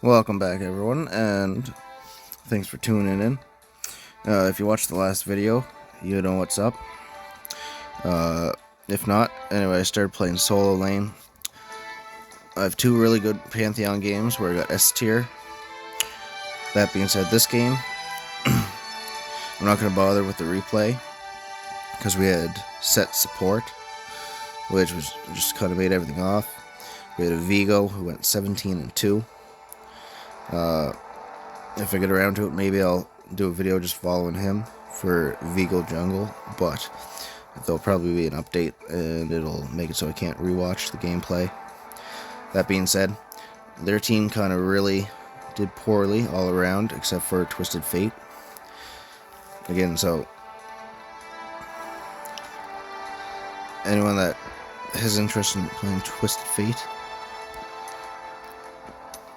Welcome back, everyone, and thanks for tuning in. If you watched the last video, you know what's up. If not, anyway, I started playing solo lane. I have two really good Pantheon games where I got S tier. That being said, this game, I'm not going to bother with the replay because we had set support, which was just kind of made everything off. We had a Vigo who went 17-2. If I get around to it, maybe I'll do a video just following him for Vigo Jungle, but there'll probably be an update and it'll make it so I can't rewatch the gameplay. That being said, their team kind of really did poorly all around except for Twisted Fate. Again, so anyone that has interest in playing Twisted Fate,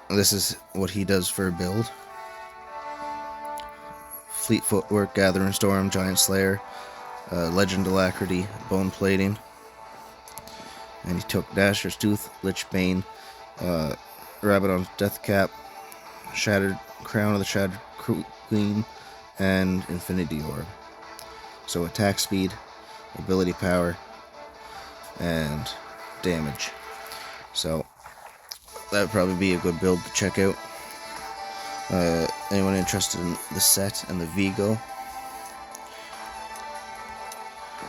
this is what he does for a build. Fleet Footwork, Gathering Storm, Giant Slayer, Legend Alacrity, Bone Plating. And he took Dasher's Tooth, Lich Bane, Rabadon's Death Cap, Shattered Crown of the Shattered Queen, and Infinity Orb. So attack speed, ability power, and damage. So that would probably be a good build to check out. Anyone interested in the set and the Vigo?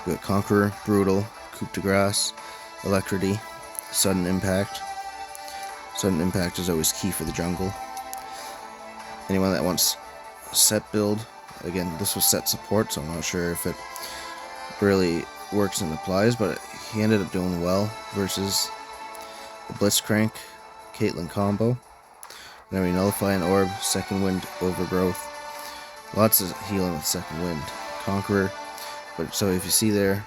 We've got Conqueror, Brutal, Coup de Grace, Alacrity, Sudden Impact. Sudden Impact is always key for the jungle. Anyone that wants set build, again, this was set support, so I'm not sure if it really works and applies, but he ended up doing well versus the Blitzcrank Caitlyn combo. Then we Nullify an Orb, Second Wind, Overgrowth. Lots of healing with Second Wind. Conqueror. But so if you see there,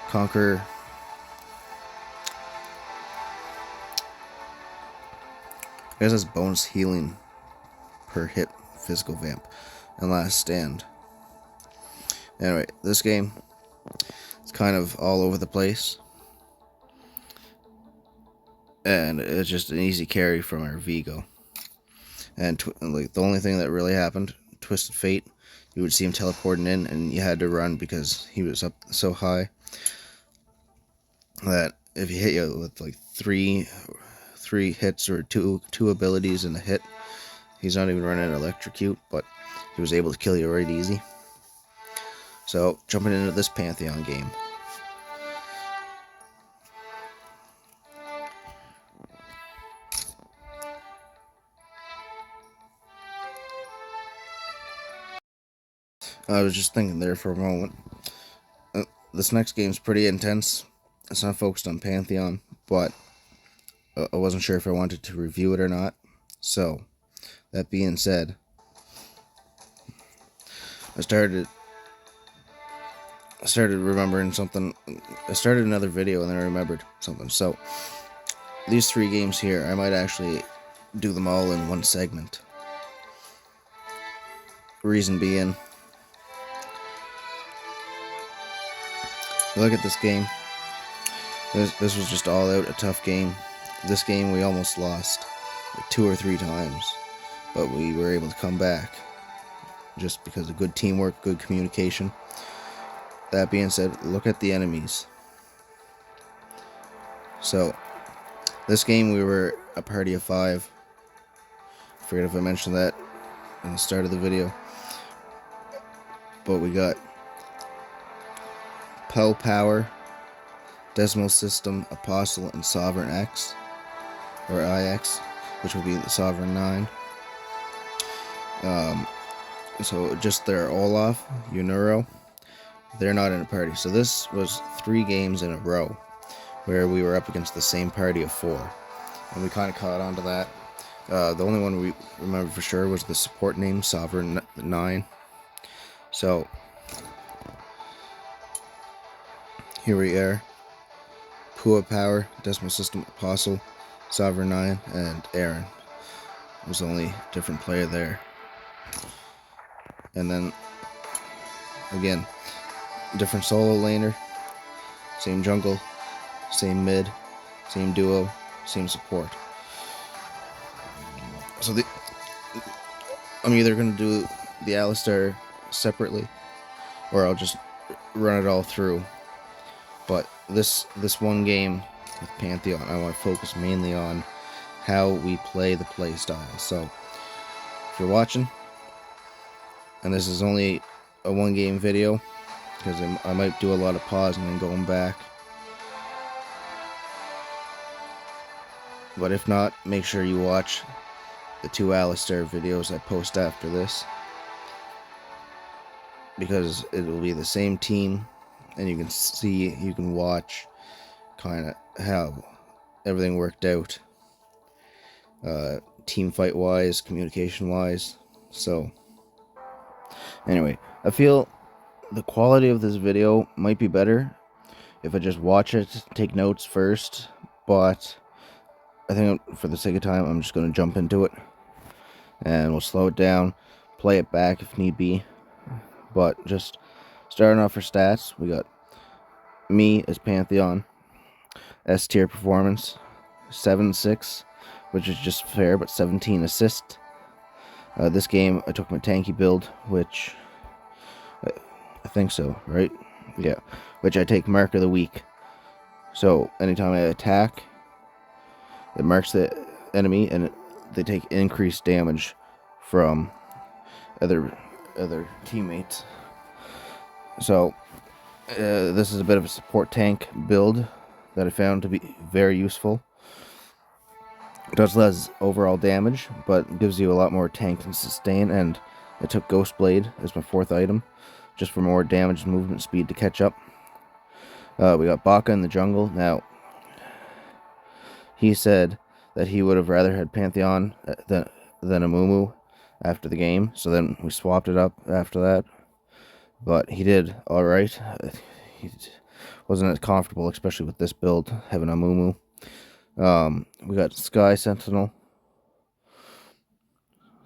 Conqueror. I guess that's bonus healing per hit physical vamp. And Last Stand. Anyway, this game is kind of all over the place. And it's just an easy carry from our Vigo. And like the only thing that really happened, Twisted Fate, you would see him teleporting in, and you had to run because he was up so high that if he hit you with like three hits or two abilities in a hit, he's not even running Electrocute, but he was able to kill you right easy. So jumping into this Pantheon game. I was just thinking there for a moment. This next game's pretty intense. It's not focused on Pantheon, but I wasn't sure if I wanted to review it or not. So, that being said, I started remembering something. I started another video and then I remembered something. So, these three games here, I might actually do them all in one segment. Reason being, look at this game. This was just all out a tough game. This game we almost lost like 2 or 3 times, but we were able to come back just because of good teamwork, good communication. That being said, look at the enemies. So this game we were a party of 5. I forget if I mentioned that in the start of the video, but we got Pel Power, Decimal System, Apostle, and Sovereign X, or IX, which will be the Sovereign 9. So just their Olaf, Unuro, they're not in a party. So this was 3 games in a row where we were up against the same party of 4, and we kind of caught on to that. The only one we remember for sure was the support name, Sovereign 9. So here we are. Pua Power, Decimal System, Apostle, Sovereign 9, and Aaron was the only different player there. And then, again, different solo laner, same jungle, same mid, same duo, same support. So I'm either going to do the Alistar separately, or I'll just run it all through. But this one game with Pantheon, I want to focus mainly on how we play the play style. So if you're watching, and this is only a one game video, because I might do a lot of pausing and going back. But if not, make sure you watch the 2 Alistar videos I post after this, because it will be the same team, and you can watch kind of how everything worked out, team fight wise, communication wise. So anyway, I feel the quality of this video might be better if I just watch it, take notes first, but I think for the sake of time, I'm just going to jump into it, and we'll slow it down, play it back if need be. But just starting off for stats, we got me as Pantheon, S tier performance, 7-6, which is just fair, but 17 assists. This game, I took my tanky build, which I think so, right? Yeah, which I take Mark of the Week. So anytime I attack, it marks the enemy, and they take increased damage from other teammates. So this is a bit of a support tank build that I found to be very useful. It does less overall damage, but gives you a lot more tank and sustain, and I took Ghost Blade as my 4th item, just for more damage and movement speed to catch up. We got Baka in the jungle. Now, he said that he would have rather had Pantheon than Amumu after the game, so then we swapped it up after that. But he did alright. He wasn't as comfortable, especially with this build, having Amumu. We got Sky Sentinel,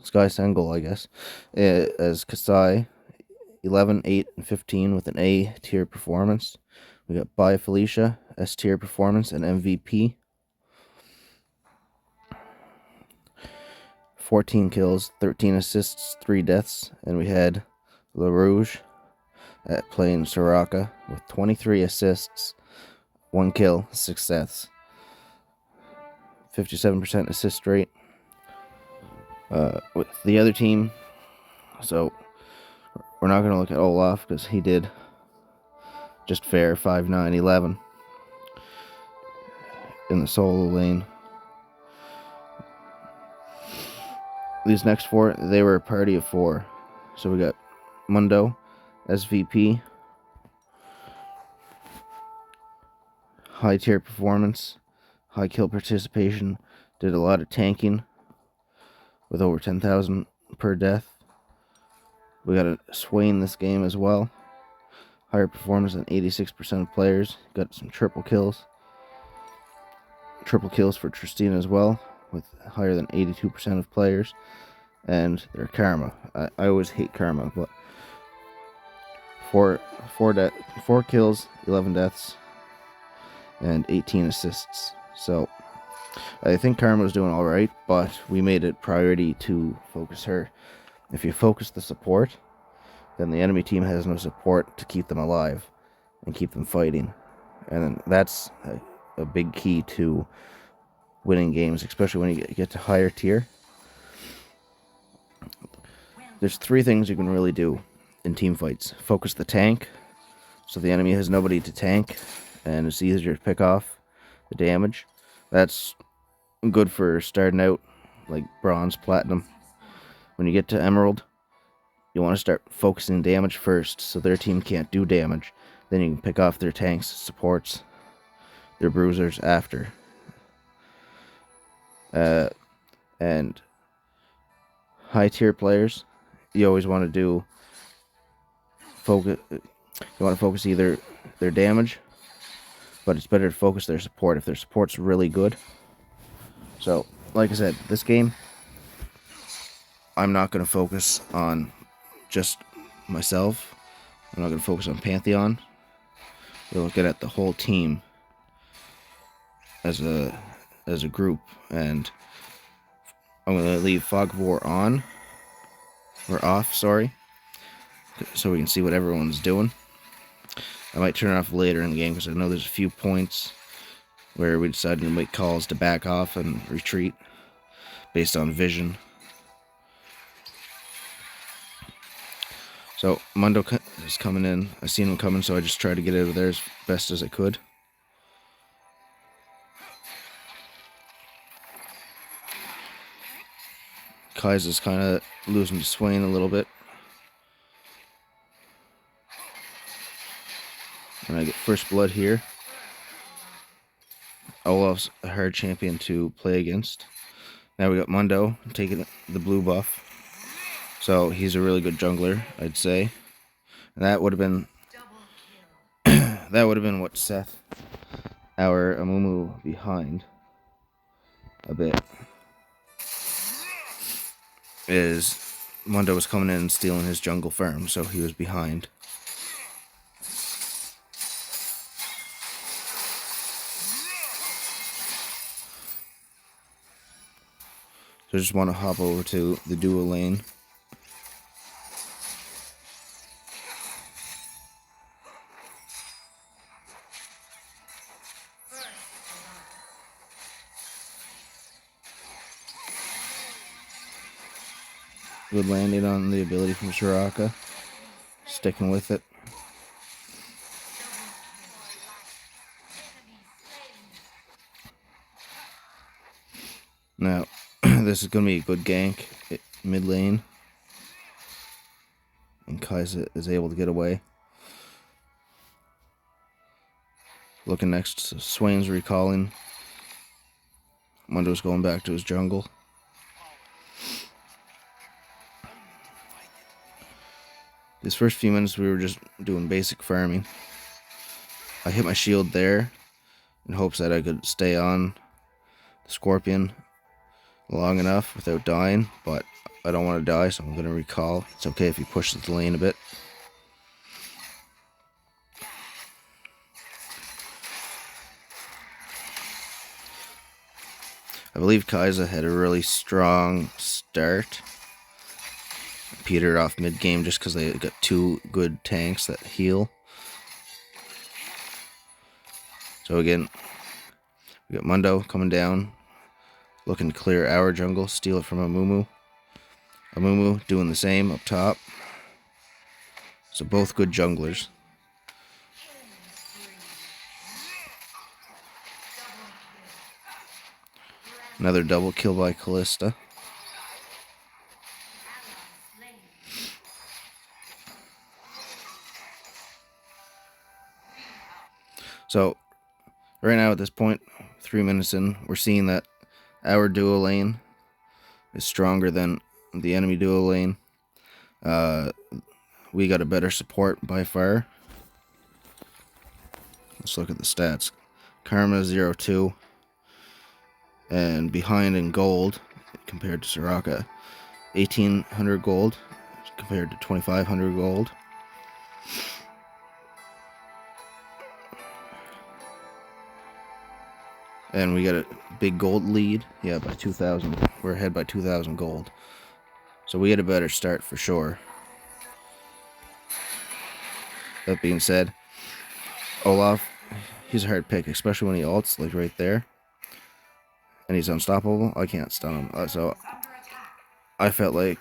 Sky Sengel, I guess, as Kasai, 11, 8, and 15 with an A tier performance. We got Baya Felicia, S tier performance and MVP. 14 kills, 13 assists, 3 deaths, and we had LaRouge at playing Soraka with 23 assists, 1 kill, 6 deaths. 57% assist rate. With the other team, so we're not going to look at Olaf because he did just fair, 5, 9, 11 in the solo lane. These next 4, they were a party of 4. So we got Mundo, SVP, high tier performance, high kill participation, did a lot of tanking with over 10,000 per death. We got a Swain this game as well, higher performance than 86% of players, got some triple kills for Tristina as well, with higher than 82% of players, and their Karma. I always hate Karma, but 4 kills, 11 deaths, and 18 assists. So I think Karma was doing alright, but we made it priority to focus her. If you focus the support, then the enemy team has no support to keep them alive and keep them fighting. And that's a big key to winning games, especially when you get to higher tier. There's 3 things you can really do in team fights. Focus the tank, so the enemy has nobody to tank, and it's easier to pick off the damage. That's good for starting out, like bronze, platinum. When you get to emerald, you want to start focusing damage first, so their team can't do damage. Then you can pick off their tanks, supports, their bruisers after. And high tier players, you always want to do focus. You want to focus either their damage, but it's better to focus their support if their support's really good. So, like I said, this game, I'm not going to focus on just myself. I'm not going to focus on Pantheon. We're looking at the whole team as a group, and I'm going to leave Fog of War on, or off, sorry, so we can see what everyone's doing. I might turn it off later in the game because I know there's a few points where we decided to make calls to back off and retreat based on vision. So Mundo is coming in. I seen him coming, so I just tried to get out of there as best as I could. Kaiser's kind of losing to Swain a little bit. And I get first blood here. Olaf's a hard champion to play against. Now we got Mundo taking the blue buff. So he's a really good jungler, I'd say. And that would have been what Seth our Amumu behind a bit. Is Mundo was coming in and stealing his jungle farm, so he was behind. So I just want to hop over to the duo lane. Good landing on the ability from Soraka. Sticking with it. Now, this is going to be a good gank mid lane. And Kai'Sa is able to get away. Looking next, Swain's recalling. Mundo's going back to his jungle. These first few minutes we were just doing basic farming. I hit my shield there in hopes that I could stay on the Scorpion long enough without dying, but I don't want to die, so I'm going to recall. It's okay if he pushes the lane a bit. I believe Kai'Sa had a really strong start. Petered off mid-game just because they got two good tanks that heal. So again, we got Mundo coming down, looking to clear our jungle, steal it from Amumu. Amumu doing the same up top. So both good junglers. Another double kill by Kalista. So, right now at this point, 3 minutes in, we're seeing that our duo lane is stronger than the enemy duo lane. We got a better support by far. Let's look at the stats. Karma 0-2. And behind in gold compared to Soraka. 1,800 gold compared to 2,500 gold. And we got a big gold lead. Yeah, by 2,000. We're ahead by 2,000 gold. So we had a better start for sure. That being said, Olaf, he's a hard pick, especially when he ults, like right there. And he's unstoppable. I can't stun him. So I felt like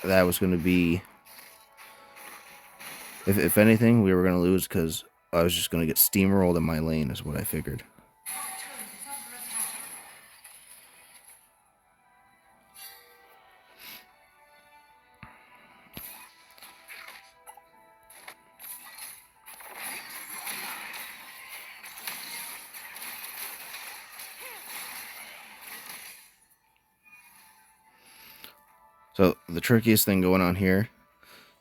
that was going to be... If anything, we were going to lose because I was just going to get steamrolled in my lane is what I figured. So the trickiest thing going on here,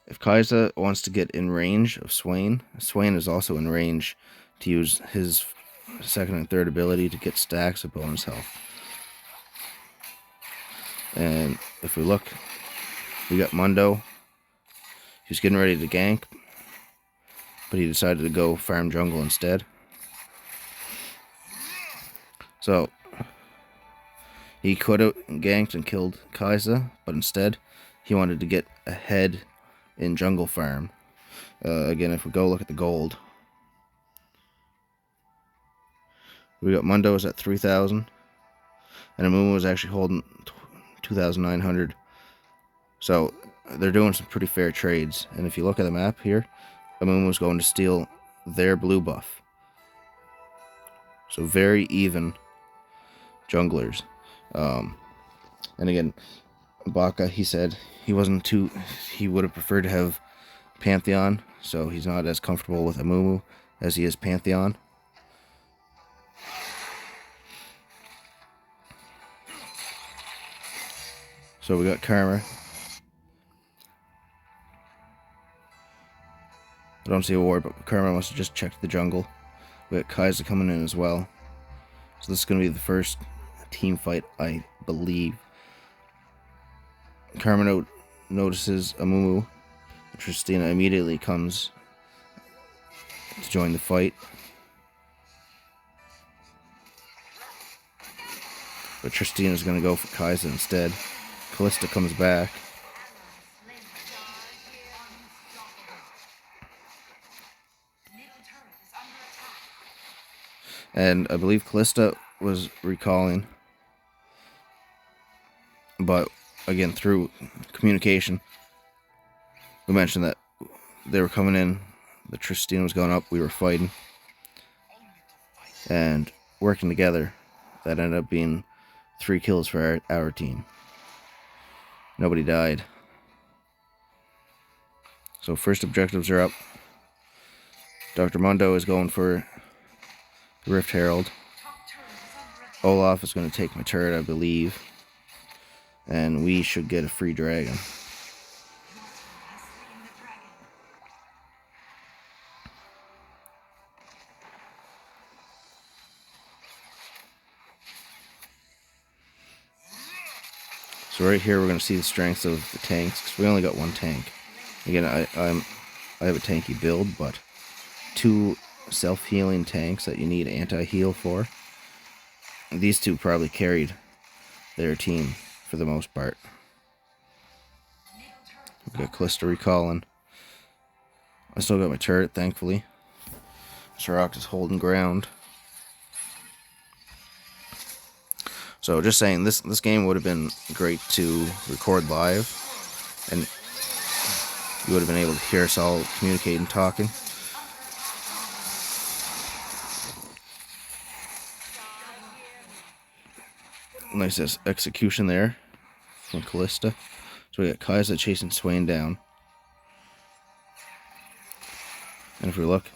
if Kai'Sa wants to get in range of Swain, Swain is also in range to use his second and third ability to get stacks of bonus health. And if we look, we got Mundo. He's getting ready to gank, but he decided to go farm jungle instead. So He could have ganked and killed Kai'Sa, but instead he wanted to get ahead in jungle farm. Again, if we go look at the gold, we got Mundo is at 3,000, and Amumu was actually holding 2,900. So they're doing some pretty fair trades. And if you look at the map here, Amumu's going to steal their blue buff. So very even junglers. And again, Baka, he said he would have preferred to have Pantheon, so he's not as comfortable with Amumu as he is Pantheon. So we got Karma. I don't see a ward, but Karma must have just checked the jungle. We got Kai'Sa coming in as well. So this is going to be the first team fight, I believe. Karma notices Amumu. Tristina immediately comes to join the fight. But Tristina's going to go for Kai'Sa instead. Kalista comes back. And I believe Kalista was recalling. But again, through communication, we mentioned that they were coming in. The Tristina was going up. We were fighting. And working together, that ended up being 3 kills for our team. Nobody died. So first objectives are up. Dr. Mundo is going for the Rift Herald. Olaf is going to take my turret, I believe. And we should get a free dragon. So right here we're going to see the strengths of the tanks, because we only got 1 tank. Again, I have a tanky build, but 2 self-healing tanks that you need anti-heal for. These 2 probably carried their team for the most part. We got Kalista recalling. I still got my turret, thankfully. Sorok is holding ground. So just saying, this game would have been great to record live, and you would have been able to hear us all communicating, talking. Nice execution there from Kalista. So we got Kai'Sa chasing Swain down. And if we look,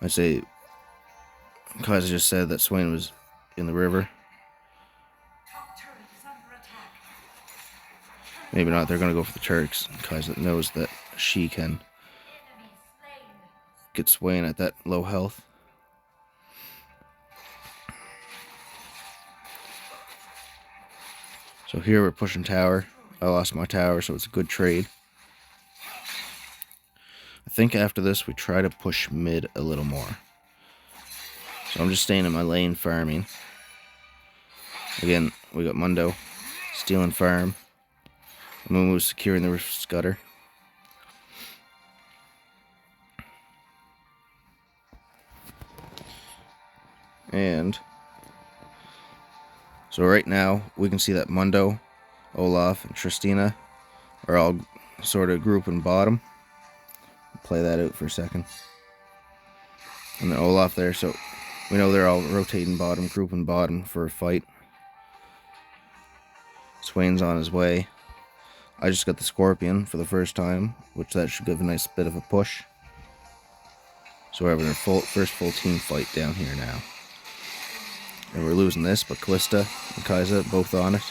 I'd say Kai'Sa just said that Swain was in the river. Maybe not, they're going to go for the Turks. Kai'Sa knows that she can get Swain at that low health. So here we're pushing tower. I lost my tower, so it's a good trade. I think after this we try to push mid a little more. So I'm just staying in my lane farming. Again, we got Mundo stealing farm. Amumu's securing the Rift Scudder. And so right now we can see that Mundo, Olaf, and Tristina are all sort of grouping bottom. Play that out for a second. And then Olaf there, so we know they're all rotating bottom, grouping bottom for a fight. Swain's on his way. I just got the Scorpion for the first time, which that should give a nice bit of a push. So we're having our first full team fight down here now. And we're losing this, but Kalista and Kai'Sa both on it.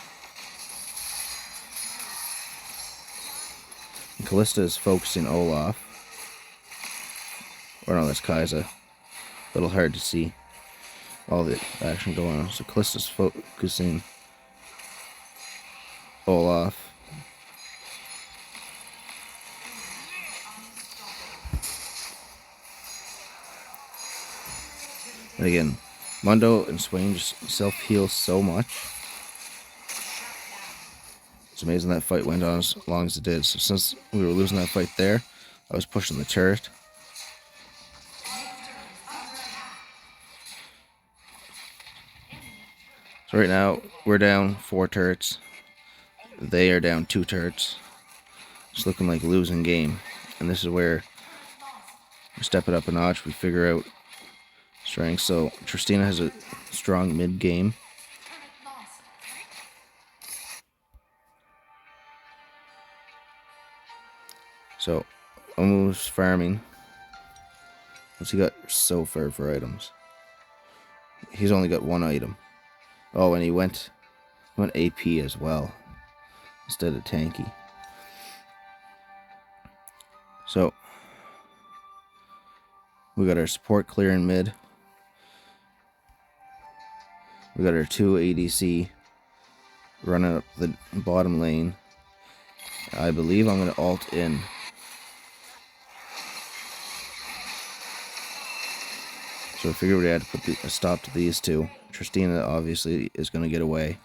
And Kalista is focusing Olaf. Or no, that's Kai'Sa. A little hard to see all the action going on. So Kalista's focusing Olaf. And again, Mundo and Swain just self-heal so much. It's amazing that fight went on as long as it did. So since we were losing that fight there, I was pushing the turret. So right now, we're down 4 turrets. They are down 2 turrets. It's looking like a losing game. And this is where we step it up a notch. We figure out strength. So Tristina has a strong mid game. So almost farming. What's he got so far for items? He's only got 1 item. Oh, and he went AP as well instead of tanky. So we got our support clear in mid. We got our 2 ADC running up the bottom lane. I believe I'm going to ult in. So I figured we had to put a stop to these 2. Tristina obviously is going to get away.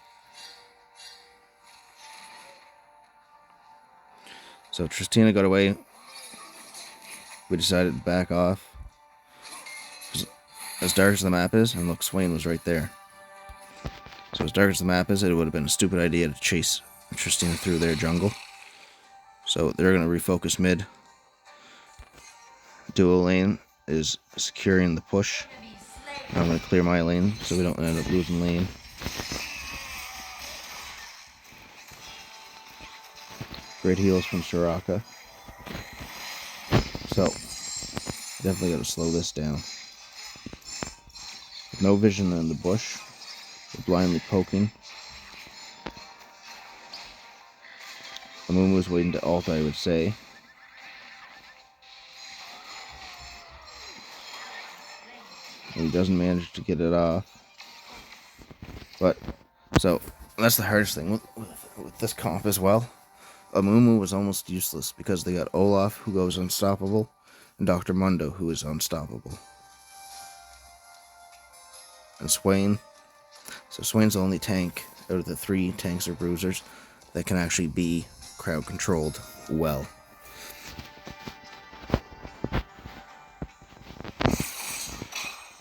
So Tristina got away. We decided to back off. As dark as the map is, and look, Swain was right there. So as dark as the map is, it would have been a stupid idea to chase Tristina through their jungle. So they're going to refocus mid. Duo lane is securing the push. Now I'm going to clear my lane so we don't end up losing lane. Great heals from Soraka. So definitely got to slow this down. With no vision in the bush, we're blindly poking. Amumu was waiting to ult, I would say. And he doesn't manage to get it off. But, so, that's the hardest thing with this comp as well. Amumu was almost useless because they got Olaf, who goes unstoppable, and Dr. Mundo, who is unstoppable. And Swain. So Swain's the only tank out of the 3 tanks or bruisers that can actually be crowd controlled well.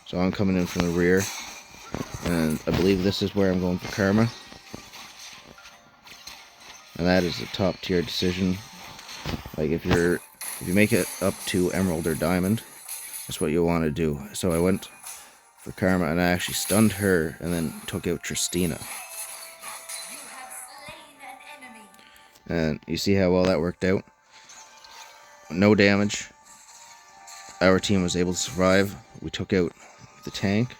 So I'm coming in from the rear, and I believe this is where I'm going for Karma. And that is a top tier decision. Like if you make it up to Emerald or Diamond, that's what you want to do. So I went for Karma and I actually stunned her and then took out Tristina. And you see how well that worked out? No damage. Our team was able to survive. We took out the tank,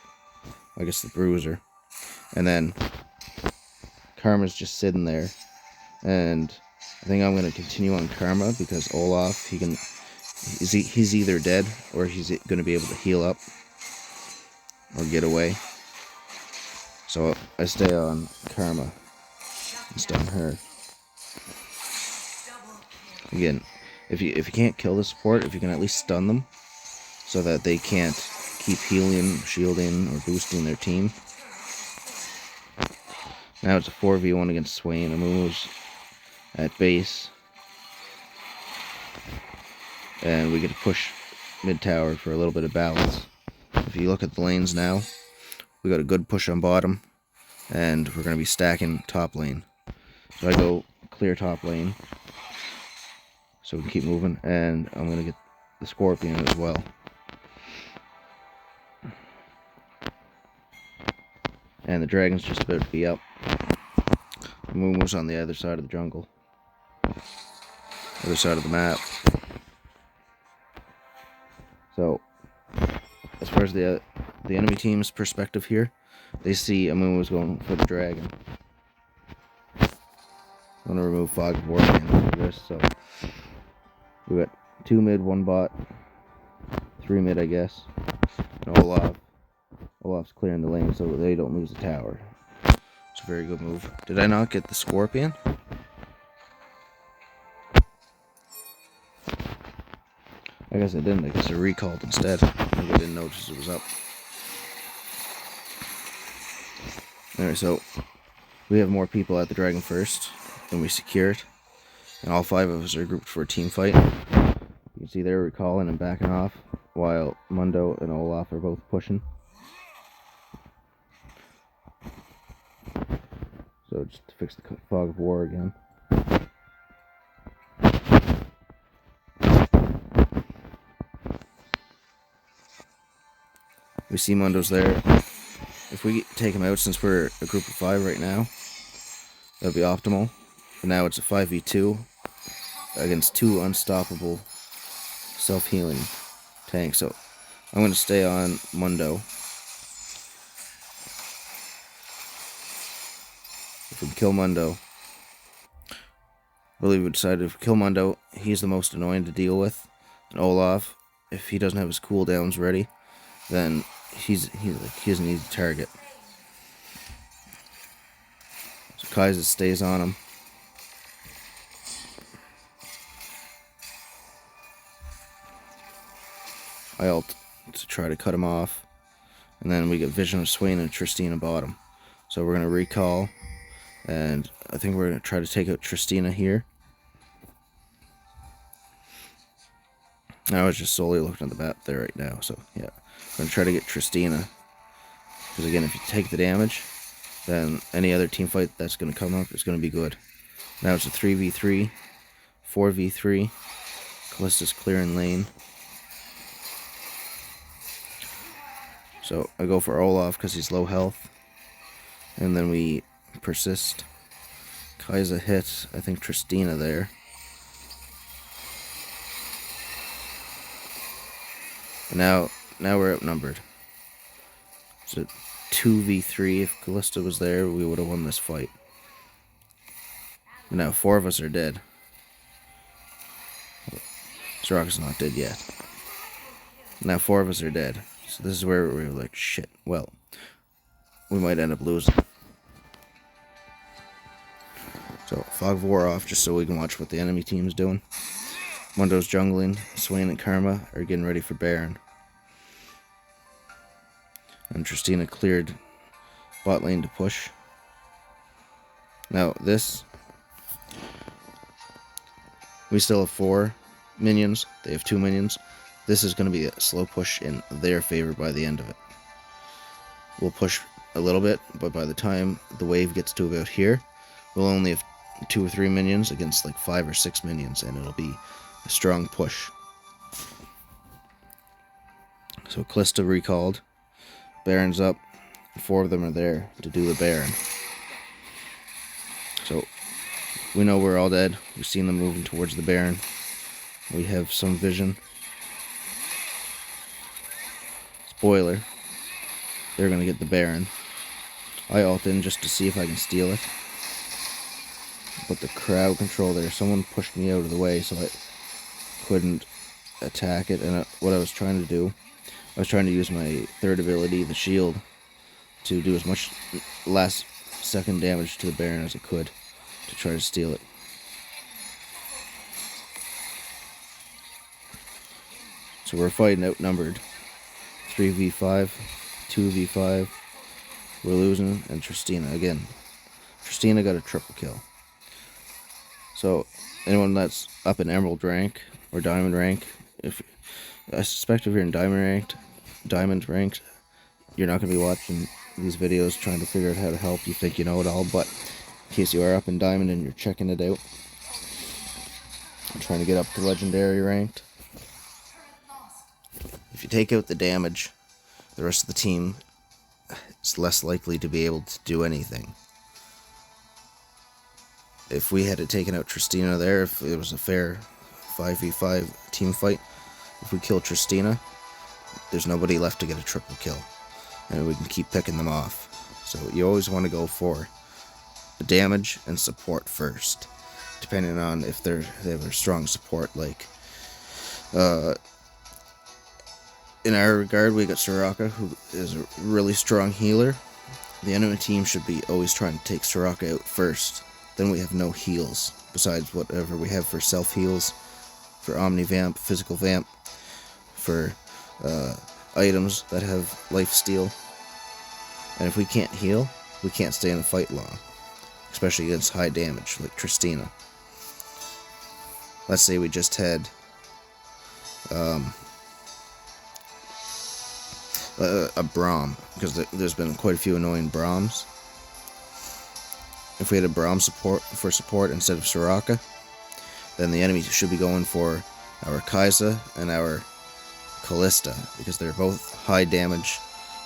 I guess the bruiser, and then Karma's just sitting there. And I think I'm going to continue on Karma because Olaf, he's either dead or he's going to be able to heal up or get away. So I stay on Karma and stun her. Again, if you can't kill the support, if you can at least stun them so that they can't keep healing, shielding, or boosting their team. Now it's a 4v1 against Swain. Amumu's at base. And we get to push mid tower for a little bit of balance. If you look at the lanes now, we got a good push on bottom, and we're going to be stacking top lane. So I go clear top lane, so we can keep moving, and I'm going to get the Scorpion as well. And the dragon's just about to be up. The moon was on the other side of the jungle. Other side of the map. So, as far as the enemy team's perspective here, they see Amumu's going for the dragon. I'm going to remove Fog of War for this, so we got 2 mid, 1 bot, 3 mid, I guess, and Olaf's clearing the lane so they don't lose the tower. It's a very good move. Did I not get the Scorpion? I guess I didn't. I guess I recalled instead. Maybe I didn't notice it was up. Alright, so we have more people at the dragon first, and we secure it. And all 5 of us are grouped for a team fight. You can see they're recalling and backing off, while Mundo and Olaf are both pushing. So just to fix the fog of war again. We see Mundo's there. If we take him out, since we're a group of 5 right now, that would be optimal. But now it's a 5v2 against 2 unstoppable self-healing tanks. So I'm going to stay on Mundo. If we kill Mundo, I believe we decided if we kill Mundo, he's the most annoying to deal with. And Olaf, if he doesn't have his cooldowns ready, then he's an easy target. So Kaiser stays on him. I ult to try to cut him off, and then we get Vision of Swain and Tristina bottom. So we're gonna recall, and I think we're gonna try to take out Tristina here. And I was just solely looking at the map there right now, so yeah, I'm gonna try to get Tristina, because again, if you take the damage, then any other team fight that's gonna come up is gonna be good. Now it's a 3v3, 4v3. Callista's clearing lane. So I go for Olaf because he's low health. And then we persist. Kaiser hits, I think, Tristina there. And now we're outnumbered. So 2v3. If Callista was there, we would have won this fight. And now 4 of us are dead. Soraka's not dead yet. Now 4 of us are dead. So this is where we're like, shit, well, we might end up losing. So, Fog of War off, just so we can watch what the enemy team's doing. Mundo's jungling, Swain and Karma are getting ready for Baron. And Tristina cleared bot lane to push. Now this, we still have 4 minions, they have 2 minions. This is going to be a slow push in their favor by the end of it. We'll push a little bit, but by the time the wave gets to about here, we'll only have 2 or 3 minions against like 5 or 6 minions, and it'll be a strong push. So Callista recalled, Baron's up, 4 of them are there to do the Baron. So we know we're all dead. We've seen them moving towards the Baron. We have some vision. Spoiler, they're gonna get the Baron. I ult in just to see if I can steal it. But the crowd control there, someone pushed me out of the way so I couldn't attack it. And what I was trying to do, I was trying to use my 3rd ability, the shield, to do as much last second damage to the Baron as I could to try to steal it. So we're fighting outnumbered. 3v5, 2v5, we're losing, and Tristina again. Tristina got a triple kill. So anyone that's up in Emerald rank or Diamond rank, I suspect if you're in Diamond ranked, you're not going to be watching these videos trying to figure out how to help. You think you know it all, but in case you are up in Diamond and you're checking it out, I'm trying to get up to Legendary ranked. If you take out the damage, the rest of the team is less likely to be able to do anything. If we had taken out Tristina there, if it was a fair 5v5 team fight, if we kill Tristina, there's nobody left to get a triple kill. And we can keep picking them off. So you always want to go for the damage and support first. Depending on if they have a strong support, like in our regard, we got Soraka, who is a really strong healer. The enemy team should be always trying to take Soraka out first. Then we have no heals, besides whatever we have for self-heals, for Omni-Vamp, Physical Vamp, for items that have life steal. And if we can't heal, we can't stay in the fight long, especially against high damage like Tristina. Let's say we just had a Braum, because there's been quite a few annoying Brahms. If we had a Braum for support instead of Soraka, then the enemy should be going for our Kai'Sa and our Callista, because they're both high damage.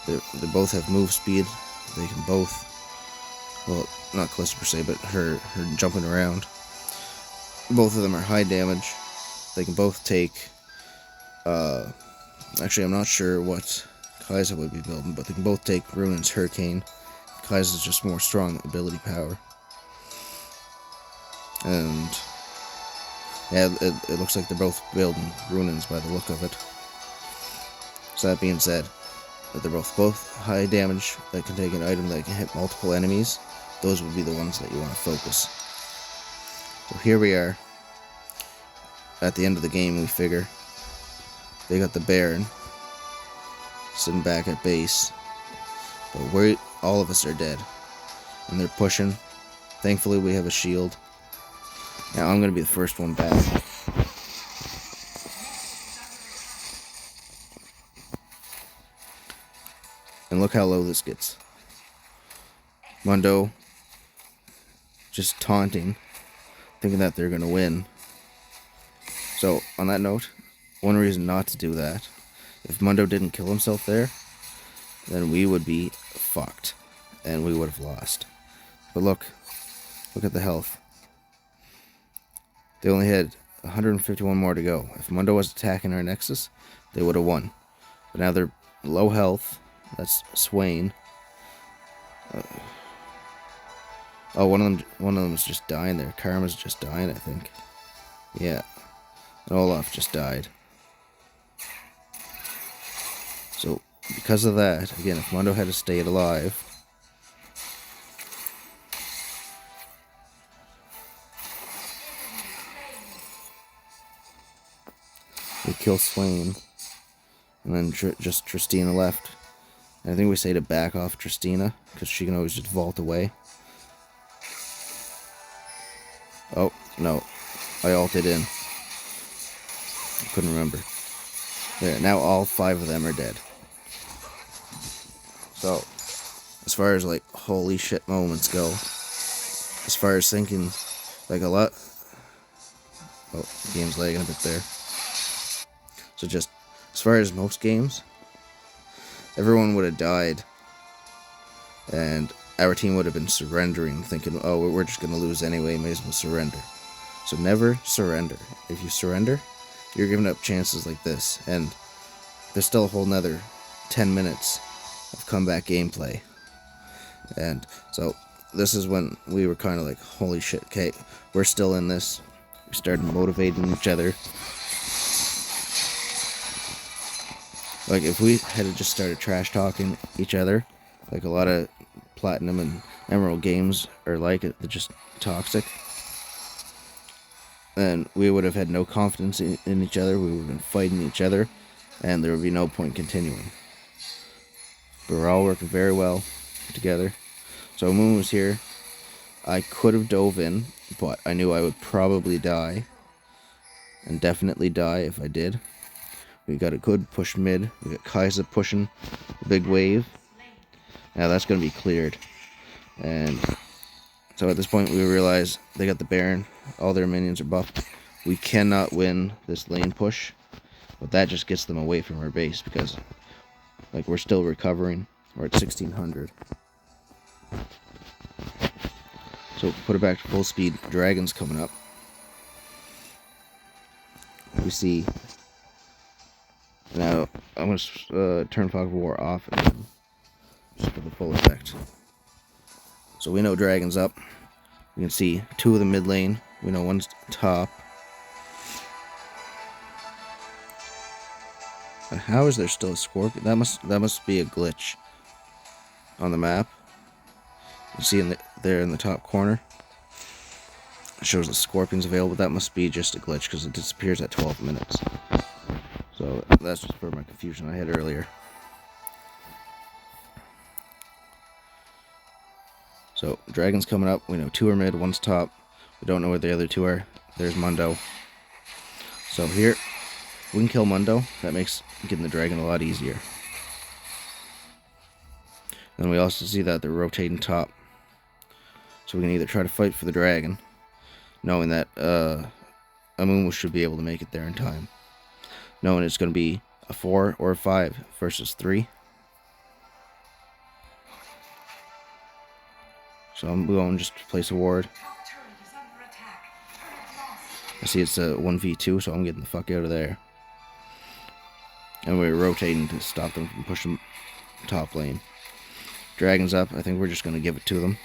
They both have move speed. They can both, well, not Callista per se, but her jumping around. Both of them are high damage. They can both take, actually I'm not sure what Kai'Sa would be building, but they can both take Runaan's Hurricane. Kai'Sa's just more strong ability power. And yeah, it looks like they're both building Runaan's by the look of it. So that being said, that they're both high damage, that can take an item that can hit multiple enemies. Those would be the ones that you want to focus. So here we are. At the end of the game, we figure. They got the Baron sitting back at base. But all of us are dead. And they're pushing. Thankfully, we have a shield. Now, I'm going to be the first one back. And look how low this gets. Mundo just taunting, thinking that they're going to win. So, on that note, one reason not to do that, if Mundo didn't kill himself there, then we would be fucked, and we would have lost. But look at the health. They only had 151 more to go. If Mundo was attacking our Nexus, they would have won. But now they're low health. That's Swain. Oh, one of them is just dying there. Karma's just dying, I think. Yeah. And Olaf just died. So, because of that, again, if Mundo had stayed alive, we kill Swain, and then just Tristina left. And I think we say to back off Tristina, because she can always just vault away. Oh, no. I ulted in. Couldn't remember. There, now all 5 of them are dead. So, as far as like holy shit moments go, as far as thinking like a lot. Oh, the game's lagging a bit there. So just as far as most games, everyone would have died, and our team would have been surrendering, thinking, oh, we're just going to lose anyway, may as well surrender. So never surrender. If you surrender, you're giving up chances like this, and there's still a whole nother 10 minutes of comeback gameplay. And so this is when we were kind of like, holy shit, okay, we're still in this. We started motivating each other. Like, if we had just started trash talking each other, like a lot of Platinum and Emerald games are like it, they're just toxic, then we would have had no confidence in each other, we would have been fighting each other, and there would be no point continuing. But we're all working very well together. So Moon was here. I could have dove in, but I knew I would probably die, and definitely die if I did. We got a good push mid. We got Kai'Sa pushing the big wave. Now that's going to be cleared. And so at this point we realize they got the Baron. All their minions are buffed. We cannot win this lane push. But that just gets them away from our base because like we're still recovering. We're at 1600. So put it back to full speed. Dragon's coming up. We see. Now, I'm going to turn Fog of War off again, just for the full effect. So we know Dragon's up. You can see 2 of the mid lane. We know one's top. And how is there still a Scorpion? That must be a glitch on the map. You see there in the top corner. It shows the Scorpion's available. That must be just a glitch because it disappears at 12 minutes. So that's just for my confusion I had earlier. So dragon's coming up. We know 2 are mid, 1's top. We don't know where the other 2 are. There's Mundo. So here, we can kill Mundo. That makes getting the dragon a lot easier. And we also see that they're rotating top. So we can either try to fight for the dragon, knowing that Amumu should be able to make it there in time. Knowing it's going to be a 4 or a 5 versus 3. So I'm going just to place a ward. I see it's a 1v2, so I'm getting the fuck out of there. And we're rotating to stop them from pushing top lane. Dragon's up. I think we're just going to give it to them.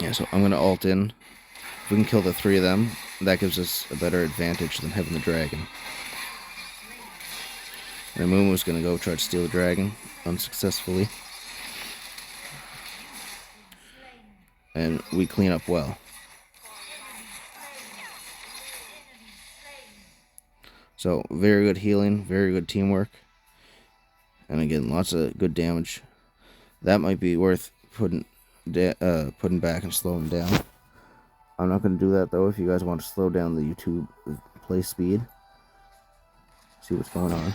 Yeah, so I'm going to ult in. If we can kill the 3 of them, that gives us a better advantage than having the dragon. And Mumu's going to go try to steal the dragon, unsuccessfully. And we clean up well. So, very good healing, very good teamwork. And again, lots of good damage. That might be worth putting back and slowing down. I'm not going to do that though. If you guys want to slow down the YouTube play speed, see what's going on.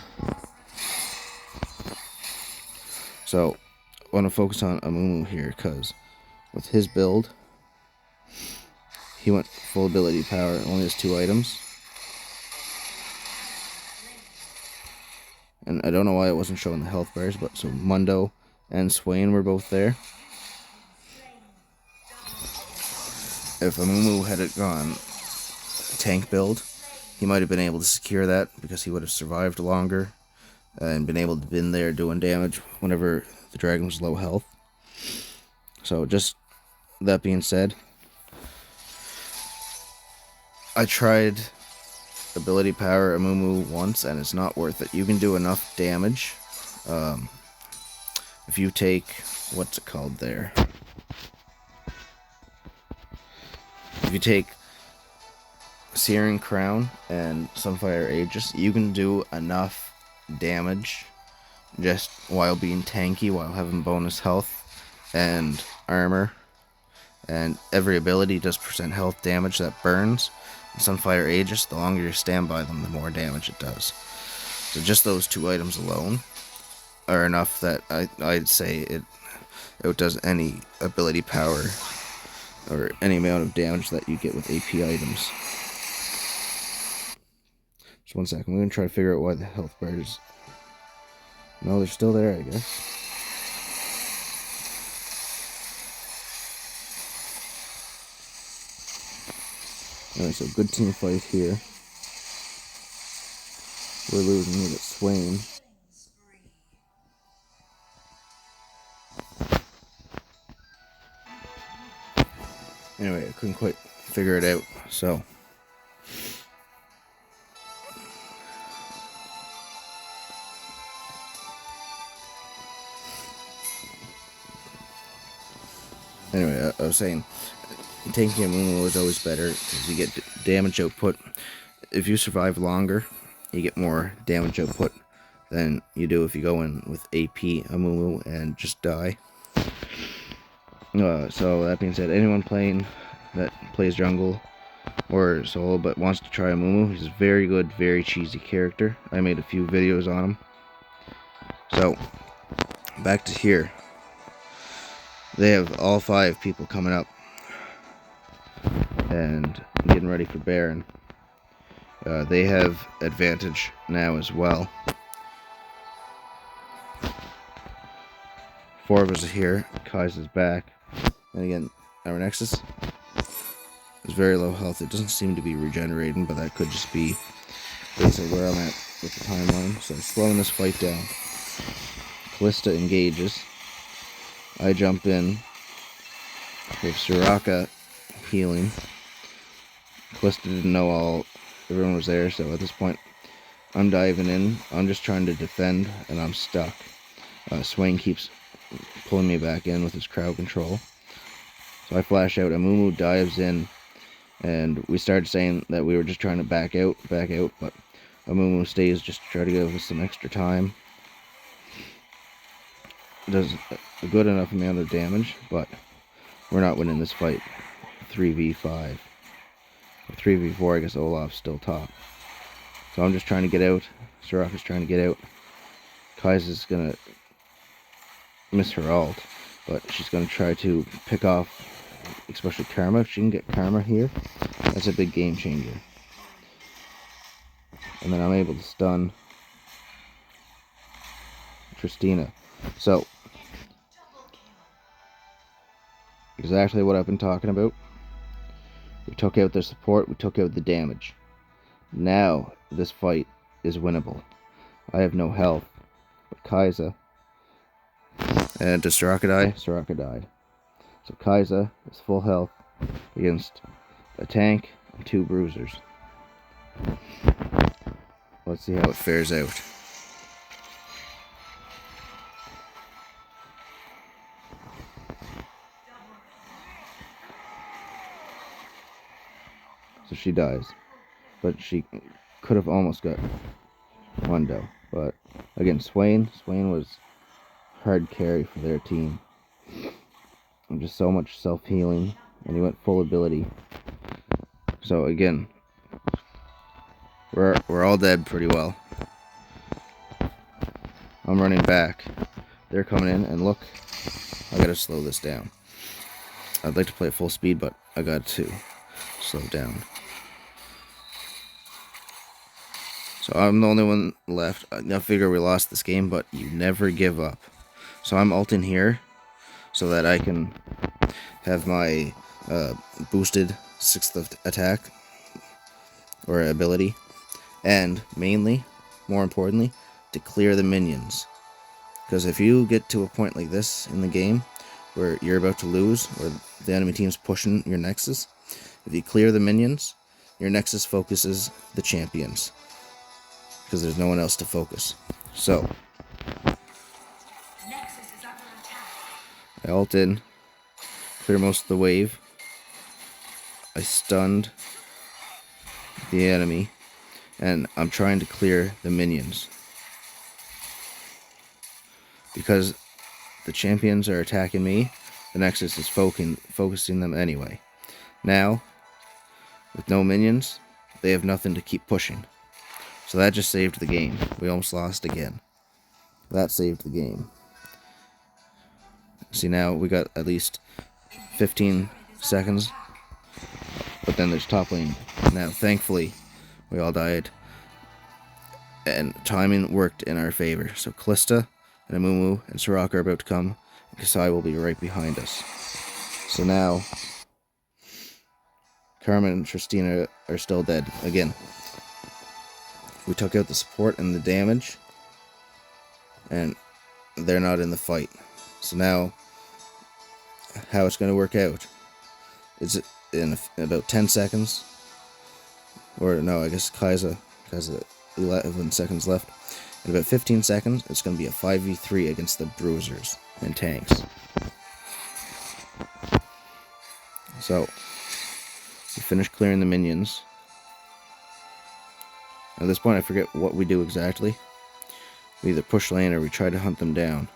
So, I want to focus on Amumu here, because with his build, he went full ability power, only has 2 items. And I don't know why it wasn't showing the health bars, but so Mundo and Swain were both there. If Amumu had gone tank build, he might have been able to secure that because he would have survived longer and been able to been there doing damage whenever the dragon was low health. So just that being said, I tried ability power Amumu once and it's not worth it. You can do enough damage if you take, what's it called there? If you take Searing Crown and Sunfire Aegis, you can do enough damage just while being tanky, while having bonus health and armor. And every ability does % health damage that burns. And Sunfire Aegis, the longer you stand by them, the more damage it does. So just those 2 items alone are enough that I'd say it outdoes any ability power or any amount of damage that you get with AP items. Just 1 second. I'm going to try to figure out why the health bars... No, they're still there, I guess. Anyway, so good team fight here. We're losing. We get Swain. Anyway, I couldn't quite figure it out, so... Anyway, I was saying, tanking Amumu is always better, because you get damage output. If you survive longer, you get more damage output than you do if you go in with AP Amumu and just die. So that being said, anyone playing that plays jungle or solo but wants to try Amumu, he's a very good, very cheesy character. I made a few videos on him. So, back to here. They have all 5 people coming up and getting ready for Baron. They have advantage now as well. 4 of us are here. Kai's back. And again, our Nexus is very low health. It doesn't seem to be regenerating, but that could just be basically where I'm at with the timeline. So slowing this fight down. Callista engages. I jump in. We have Soraka healing. Callista didn't know everyone was there, so at this point I'm diving in. I'm just trying to defend, and I'm stuck. Swain keeps pulling me back in with his crowd control. So I flash out. Amumu dives in, and we started saying that we were just trying to back out, but Amumu stays just to try to give us some extra time. does a good enough amount of damage, but we're not winning this fight 3v5. Or 3v4, I guess Olaf's still top. So I'm just trying to get out. Soraka's trying to get out. Kaisa's gonna miss her ult, but she's gonna try to pick off, especially Karma. If she can get Karma here, that's a big game changer. And then I'm able to stun Tristina. So, exactly what I've been talking about. We took out their support, we took out the damage. Now, this fight is winnable. I have no health, but Kaisa, and does Soraka die? Soraka died. So Kaisa is full health against a tank and 2 bruisers. Let's see how it fares out. So she dies, but she could have almost got Mundo. But again, Swain was hard carry for their team. And just so much self-healing, and he went full ability. So again, we're all dead pretty well. I'm running back. They're coming in, and look, I gotta slow this down. I'd like to play at full speed, but I got to slow down. So I'm the only one left. I figure we lost this game, but you never give up. So I'm ulting here so that I can have my boosted 6th attack or ability, and mainly, more importantly, to clear the minions. Because if you get to a point like this in the game where you're about to lose, or the enemy team's pushing your Nexus, if you clear the minions, your Nexus focuses the champions, because there's no one else to focus. So I ult in, clear most of the wave. I stunned the enemy, and I'm trying to clear the minions, because the champions are attacking me. The Nexus is focusing them anyway. Now, with no minions, they have nothing to keep pushing. So that just saved the game. We almost lost again. That saved the game. See, now we got at least 15 seconds. But then there's top lane. Now, thankfully, we all died. And timing worked in our favor. So Kalista and Amumu and Soraka are about to come. And Kasai will be right behind us. So now, Karma and Tristina are still dead. Again, we took out the support and the damage, and they're not in the fight. So now, how it's going to work out is in about 10 seconds, or no, I guess Kaisa has 11 seconds left. In about 15 seconds, it's going to be a 5v3 against the bruisers and tanks. So, we finished clearing the minions. At this point, I forget what we do exactly. We either push lane or we try to hunt them down.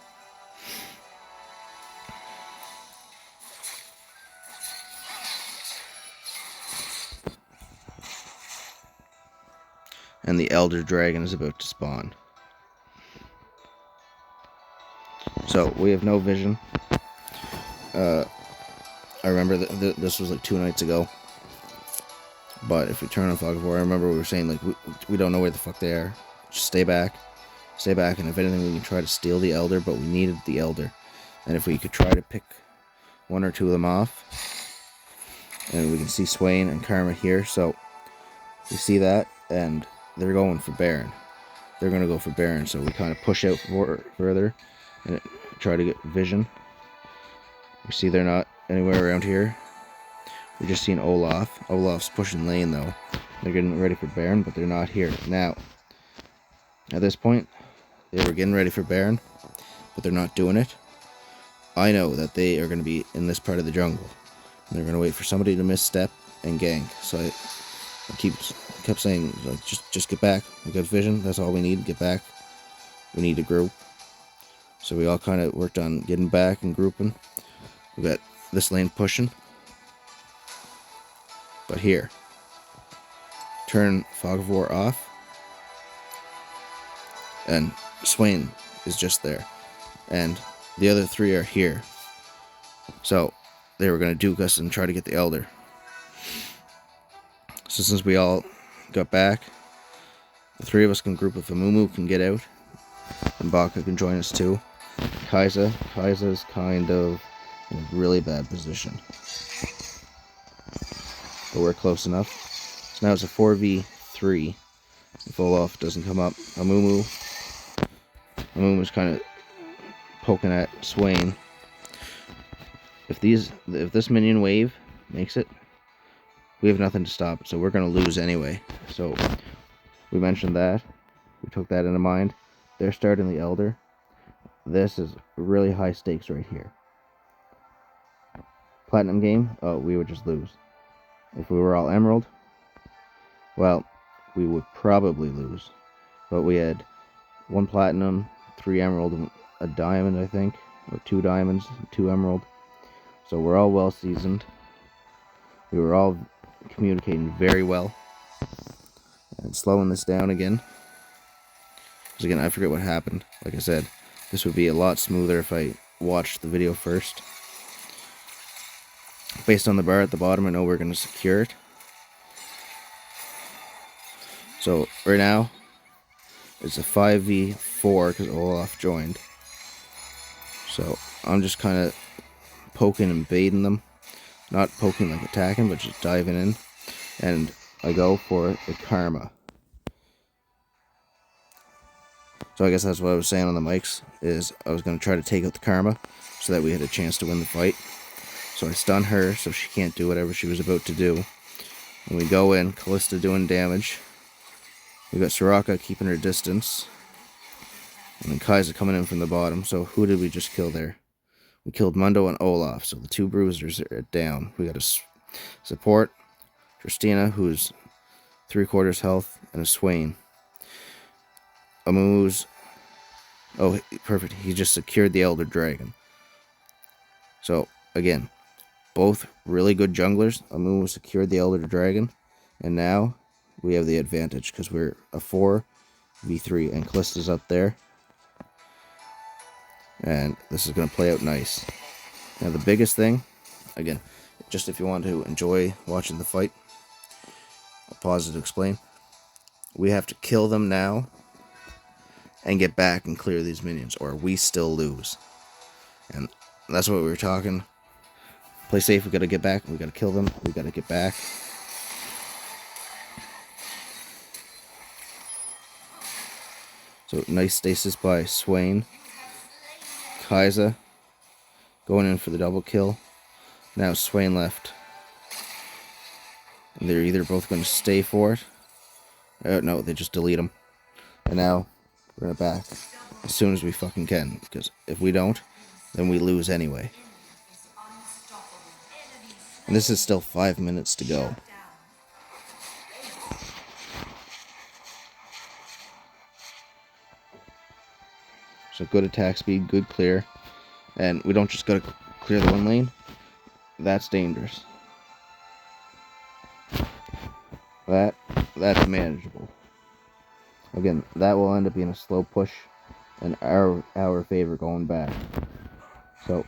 And the Elder Dragon is about to spawn. So, we have no vision. I remember that this was like 2 nights ago. But if we turn on Fog of War, I remember we were saying, like, we don't know where the fuck they are. Just stay back. Stay back, and if anything, we can try to steal the Elder, but we needed the Elder. And if we could try to pick 1 or 2 of them off, and we can see Swain and Karma here, so we see that, and they're going for Baron. They're going to go for Baron, so we kind of push out further and try to get vision. We see they're not anywhere around here. We just seen Olaf. Olaf's pushing lane, though. They're getting ready for Baron, but they're not here. Now, at this point, they were getting ready for Baron, but they're not doing it. I know that they are going to be in this part of the jungle. And they're going to wait for somebody to misstep and gank. So I kept saying, like, just get back. We got vision. That's all we need. Get back. We need to group. So we all kind of worked on getting back and grouping. We got this lane pushing. But here, turn Fog of War off. And Swain is just there. And the other three are here. So they were going to duke us and try to get the Elder. So since we all got back, the three of us can group. If Amumu can get out, and Baka can join us too. Kaisa's kind of in a really bad position. But we're close enough. So now it's a 4v3. If Olaf doesn't come up, Amumu's kind of poking at Swain. If this minion wave makes it, we have nothing to stop it, so we're going to lose anyway. So we mentioned that. We took that into mind. They're starting the Elder. This is really high stakes right here. Platinum game, oh, we would just lose. If we were all Emerald, well, we would probably lose. But we had 1 Platinum, 3 Emerald, and a Diamond, I think. Or 2 Diamonds, 2 Emerald. So we're all well seasoned. We were all communicating very well. And slowing this down again. Because again, I forget what happened. Like I said, this would be a lot smoother if I watched the video first. Based on the bar at the bottom, I know we're going to secure it. So right now, it's a 5v4 because Olaf joined. So I'm just kind of poking and baiting them. Not poking like attacking, but just diving in. And I go for the Karma. So I guess that's what I was saying on the mics, is I was going to try to take out the Karma so that we had a chance to win the fight. So I stun her so she can't do whatever she was about to do. And we go in, Callista doing damage. We got Soraka keeping her distance. And then Kaisa coming in from the bottom. So who did we just kill there? We killed Mundo and Olaf. So the 2 bruisers are down. We got a support, Tristina, who's 3/4 health, and a Swain. Amumu's... oh, perfect. He just secured the Elder Dragon. So, again, both really good junglers. Amumu secured the Elder Dragon. And now we have the advantage because we're a 4v3 and Callista's up there. And this is going to play out nice. Now the biggest thing, again, just if you want to enjoy watching the fight, I'll pause it to explain. We have to kill them now and get back and clear these minions, or we still lose. And that's what we were talking. Play safe, we gotta get back, we gotta kill them, we gotta get back. So nice stasis by Swain. Kaisa going in for the double kill. Now Swain left. And they're either both going to stay for it. No, they just delete them. And now we're going to back as soon as we fucking can. Because if we don't, then we lose anyway. And this is still 5 minutes to go. So good attack speed, good clear. And we don't just gotta clear the 1 lane. That's dangerous. That's manageable. Again, that will end up being a slow push in our favor going back. So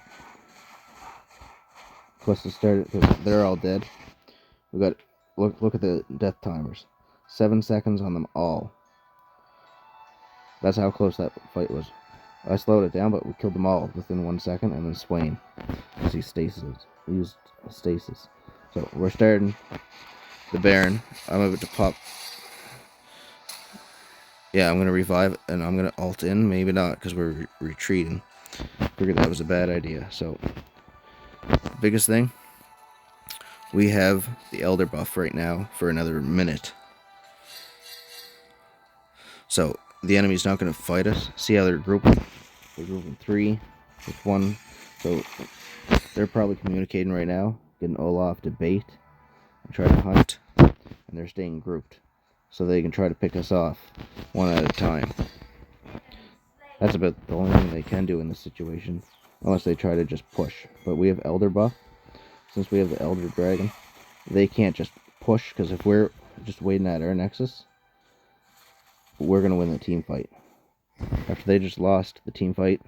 Quest started because they're all dead. We got look at the death timers. 7 seconds on them all. That's how close that fight was. I slowed it down, but we killed them all within 1 second, and then Swain, because he used stasis. So we're starting the Baron. I'm about to pop. Yeah, I'm gonna revive, and I'm gonna ult in. Maybe not, because we're retreating. Figured that was a bad idea. So, biggest thing, we have the Elder buff right now for another minute. So the enemy's not gonna fight us. See how they're grouping? They're grouping 3 with 1. So they're probably communicating right now, getting Olaf to bait and try to hunt, and they're staying grouped so they can try to pick us off one at a time. That's about the only thing they can do in this situation, unless they try to just push. But we have Elder buff. Since we have the Elder Dragon, they can't just push, because if we're just waiting at our Nexus, we're going to win the team fight. After they just lost the team fight,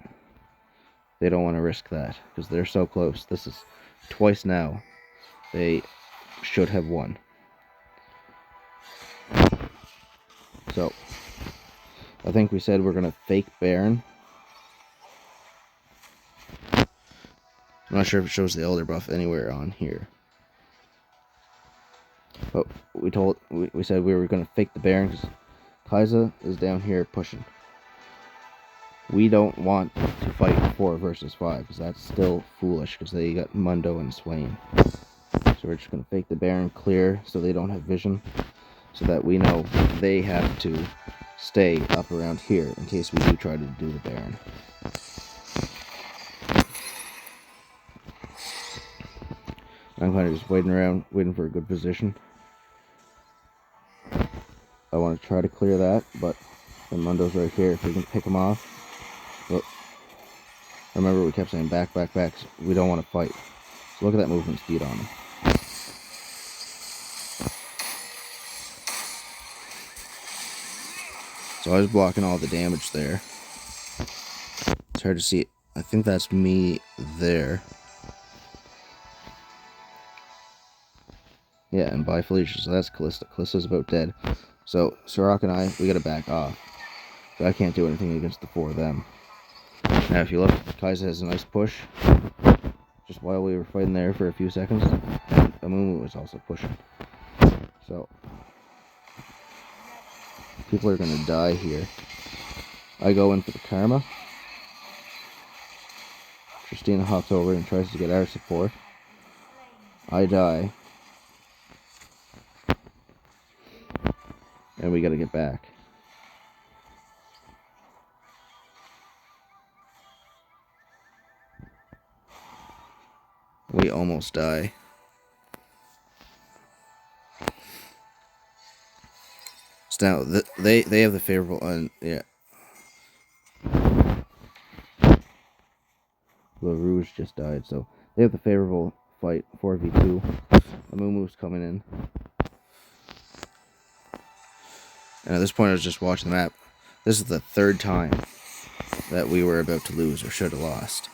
they don't want to risk that, because they're so close. This is twice now. They should have won. So, I think we said we're going to fake Baron. I'm not sure if it shows the Elder buff anywhere on here. But we said we were going to fake the Baron because Kai'Sa is down here pushing. We don't want to fight 4 versus 5 because that's still foolish because they got Mundo and Swain. So we're just going to fake the Baron clear so they don't have vision, so that we know they have to stay up around here in case we do try to do the Baron. I'm kind of just waiting around, waiting for a good position. I want to try to clear that, but the Mundo's right here. If we can pick him off. Look, remember we kept saying back, back, back. So we don't want to fight. So look at that movement speed on him. So I was blocking all the damage there. It's hard to see. I think that's me there. Yeah, and by Felicia, so that's Callista. Callista's about dead. So Sirach and I, we gotta back off. So I can't do anything against the 4 of them. Now if you look, Kai'Sa has a nice push. Just while we were fighting there for a few seconds. And Amumu was also pushing. So people are gonna die here. I go in for the Karma. Christina hops over and tries to get our support. I die. And we gotta get back. We almost die. So now, they have the favorable, yeah. The Rouge just died, so they have the favorable fight, 4v2. Amumu's coming in. And at this point I was just watching the map. This is the 3rd time that we were about to lose or should have lost.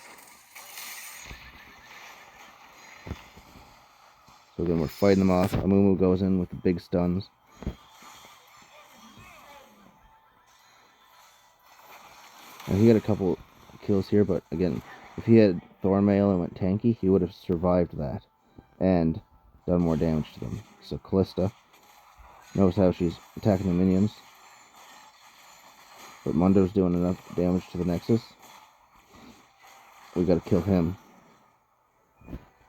So again, we're fighting them off. Amumu goes in with the big stuns. And he had a couple kills here, but again, if he had Thornmail and went tanky, he would have survived that and done more damage to them. So Callista knows how she's attacking the minions. But Mundo's doing enough damage to the Nexus. We gotta kill him.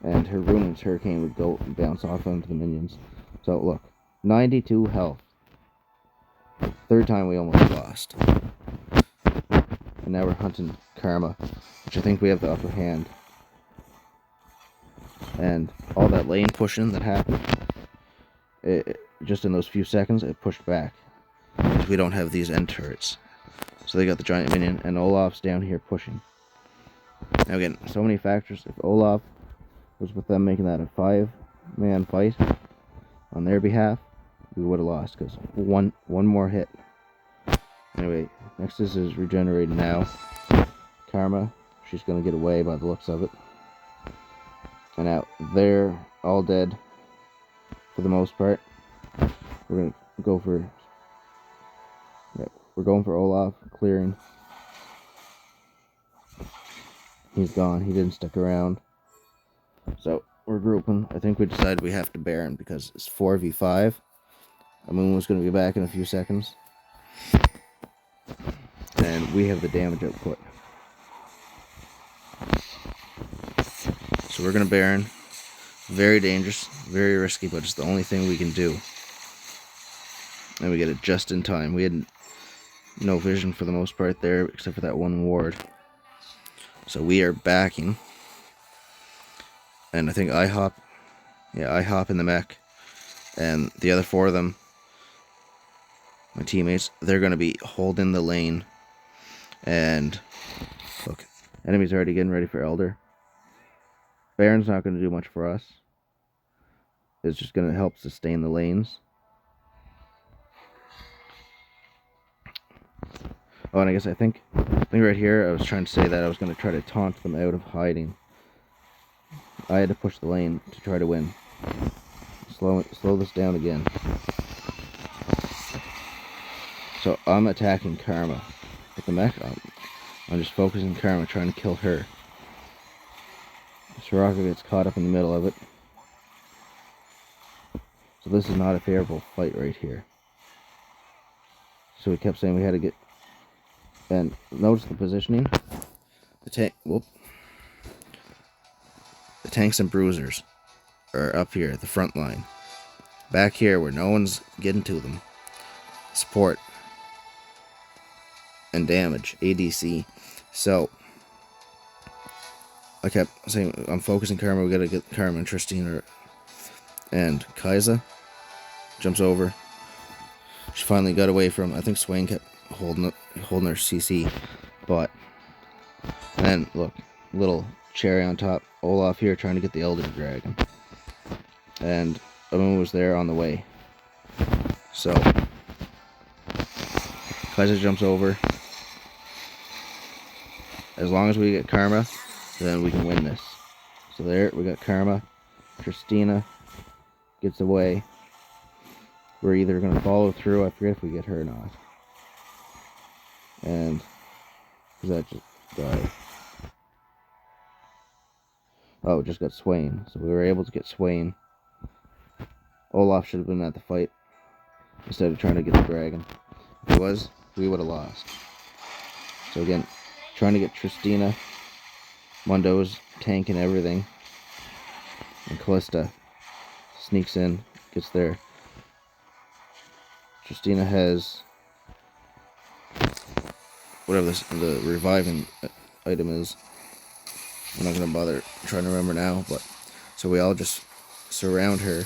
And her Ruinous Hurricane would go and bounce off onto the minions. So look, 92 health. 3rd time we almost lost. And now we're hunting Karma, which I think we have the upper hand. And all that lane pushing that happened, just in those few seconds, it pushed back. Because we don't have these end turrets. So they got the giant minion, and Olaf's down here pushing. Now again, so many factors. If Olaf was with them making that a 5-man fight on their behalf, we would have lost, because one more hit. Anyway, Nexus is regenerating now. Karma, she's going to get away by the looks of it. And now they're all dead for the most part. We're going to go for... Yeah, we're going for Olaf, clearing. He's gone. He didn't stick around. So, we're grouping. I think we decided we have to Baron because it's 4v5. Amumu going to be back in a few seconds. And we have the damage output. So we're going to Baron. Very dangerous, very risky, but it's the only thing we can do. And we get it just in time. We had no vision for the most part there, except for that one ward. So we are backing. And I think I hop in the mech. And the other 4 of them, my teammates, they're going to be holding the lane And look, enemy's already getting ready for Elder. Baron's not going to do much for us. It's just going to help sustain the lanes. Oh, and I think right here I was trying to say that I was going to try to taunt them out of hiding. I had to push the lane to try to win. Slow this down again. So I'm attacking Karma with the mech. I'm just focusing Karma, trying to kill her. Soraka gets caught up in the middle of it. So this is not a favorable fight right here. So we kept saying we had to get... And notice the positioning. The tanks and bruisers are up here at the front line. Back here where no one's getting to them. Support. And damage. ADC. So I kept saying I'm focusing Karma. We gotta get Karma and Tristina. And Kai'Sa jumps over. She finally got away from... I think Swain kept holding her CC. But... And then, look. Little cherry on top. Olaf here trying to get the Elder Dragon. And Amun was there on the way. So... Kai'Sa jumps over. As long as we get Karma, then we can win this. So there, we got Karma. Tristina gets away. We're either going to follow through. I forget if we get her or not. And... Because that just died. Oh, just got Swain. So we were able to get Swain. Olaf should have been at the fight instead of trying to get the dragon. If he was, we would have lost. So again, trying to get Tristina. Mundo's tanking everything. And Callista sneaks in, gets there. Tristina has whatever the reviving item is. I'm not going to bother trying to remember now, but so we all just surround her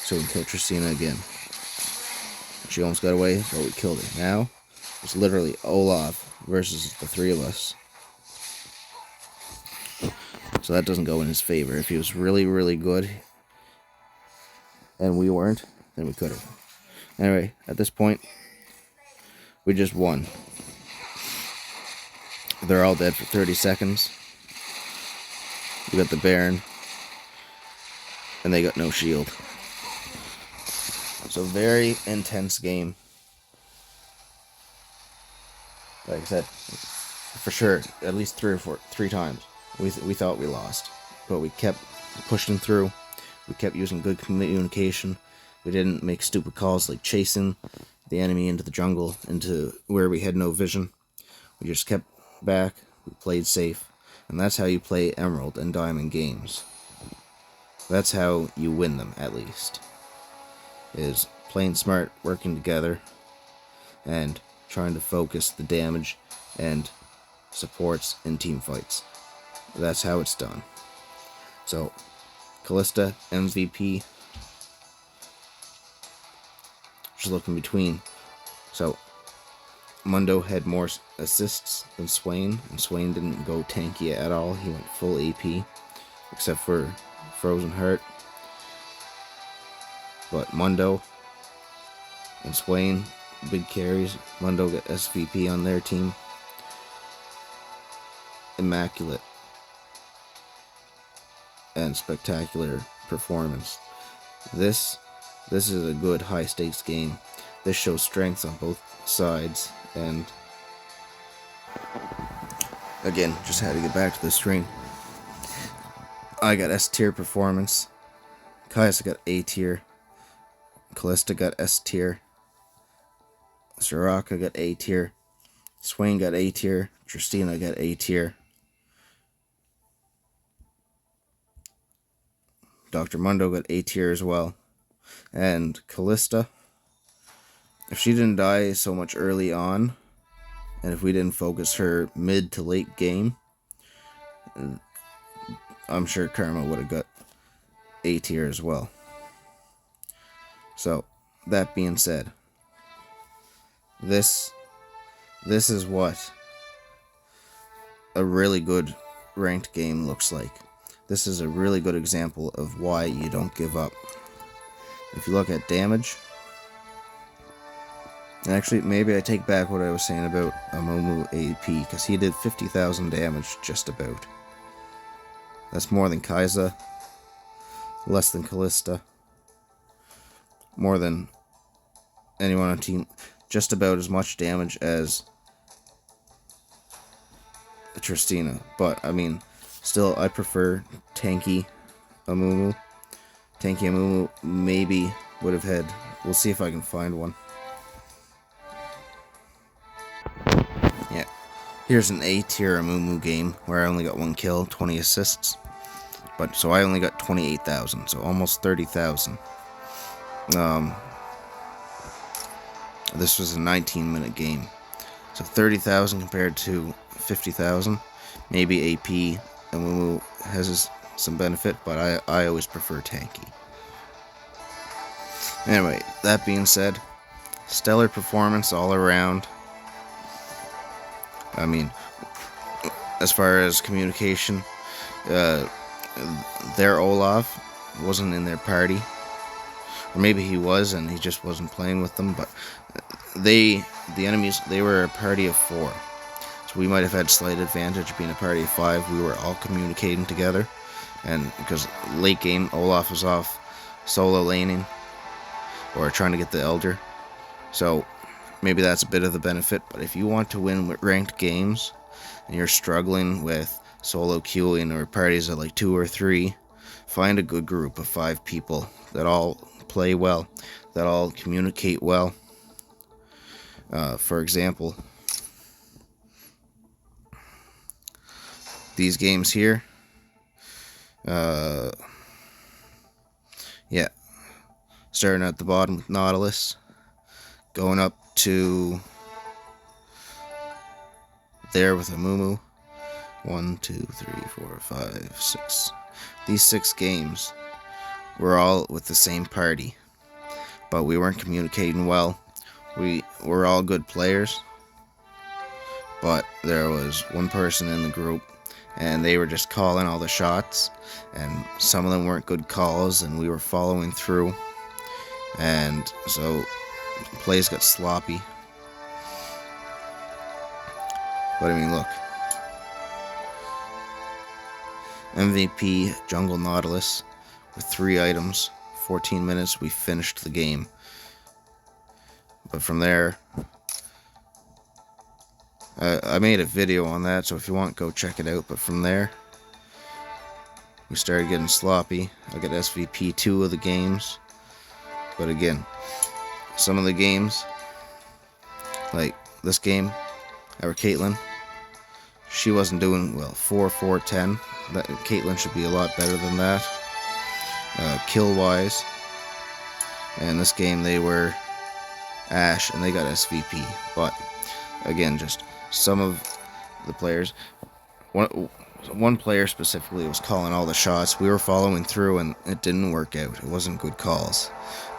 so we can kill Tristina again. She almost got away, but we killed her. Now, it's literally Olaf versus the three of us. So that doesn't go in his favor. If he was really, really good, and we weren't, then we could have. Anyway, at this point, we just won. They're all dead for 30 seconds. We got the Baron, and they got no shield. So very intense game. Like I said, for sure, at least three times, we thought we lost, but we kept pushing through. We kept using good communication. We didn't make stupid calls like chasing the enemy into the jungle, into where we had no vision. We just kept back. We played safe, and that's how you play Emerald and Diamond games. That's how you win them, at least. Is playing smart, working together, and trying to focus the damage and supports in team fights. That's how it's done. So, Callista, MVP. Just looking between. So, Mundo had more assists than Swain, and Swain didn't go tanky at all. He went full AP, except for Frozen Heart. But Mundo and Swain, big carries. Mundo got SVP on their team. Immaculate and spectacular performance. This is a good high stakes game. This shows strengths on both sides, and again, just had to get back to the screen. I got S tier performance. Kai'Sa got A tier. Callista got S tier. Soraka got A tier. Swain got A tier. Tristina got A tier. Dr. Mundo got A tier as well. And Callista, if she didn't die so much early on, and if we didn't focus her mid to late game, I'm sure Karma would have got A tier as well. So, that being said, This is what a really good ranked game looks like. This is a really good example of why you don't give up. If you look at damage, and actually maybe I take back what I was saying about Amumu AP, because he did 50,000 damage just about. That's more than Kai'Sa, less than Callista, more than anyone on team, just about as much damage as Tristina. But I mean, still, I prefer tanky Amumu. Tanky Amumu maybe would have had. We'll see if I can find one. Yeah, here's an A tier Amumu game where I only got 1 kill, 20 assists. But so I only got 28,000, so almost 30,000. This was a 19-minute game, so 30,000 compared to 50,000. Maybe AP Amumu has some benefit, but I always prefer tanky. Anyway, that being said, stellar performance all around. I mean, as far as communication, their Olaf wasn't in their party, or maybe he was and he just wasn't playing with them. But the enemies, they were a party of 4, so we might have had slight advantage being a party of 5. We were all communicating together, and because late game Olaf was off solo laning or trying to get the Elder, so maybe that's a bit of the benefit. But if you want to win with ranked games and you're struggling with solo queuing or parties of like 2 or 3, find a good group of 5 people that all play well, that all communicate well. For example, these games here, yeah, starting at the bottom with Nautilus, going up to there with Amumu. 1, 2, 3, 4, 5, 6. These 6 games were all with the same party, but we weren't communicating well. We were all good players, but there was one person in the group, and they were just calling all the shots, and some of them weren't good calls, and we were following through, and so plays got sloppy. But I mean, look. MVP Jungle Nautilus with 3 items, 14 minutes, we finished the game. But from there, I made a video on that, so if you want, go check it out. But from there, we started getting sloppy. I got SVP 2 of the games. But again, some of the games, like this game, our Caitlyn, she wasn't doing well. 4, 4, 10. Caitlyn should be a lot better than that, kill-wise. And this game, they were Ashe, and they got SVP. But, again, just some of the players. One player specifically was calling all the shots. We were following through, and it didn't work out. It wasn't good calls.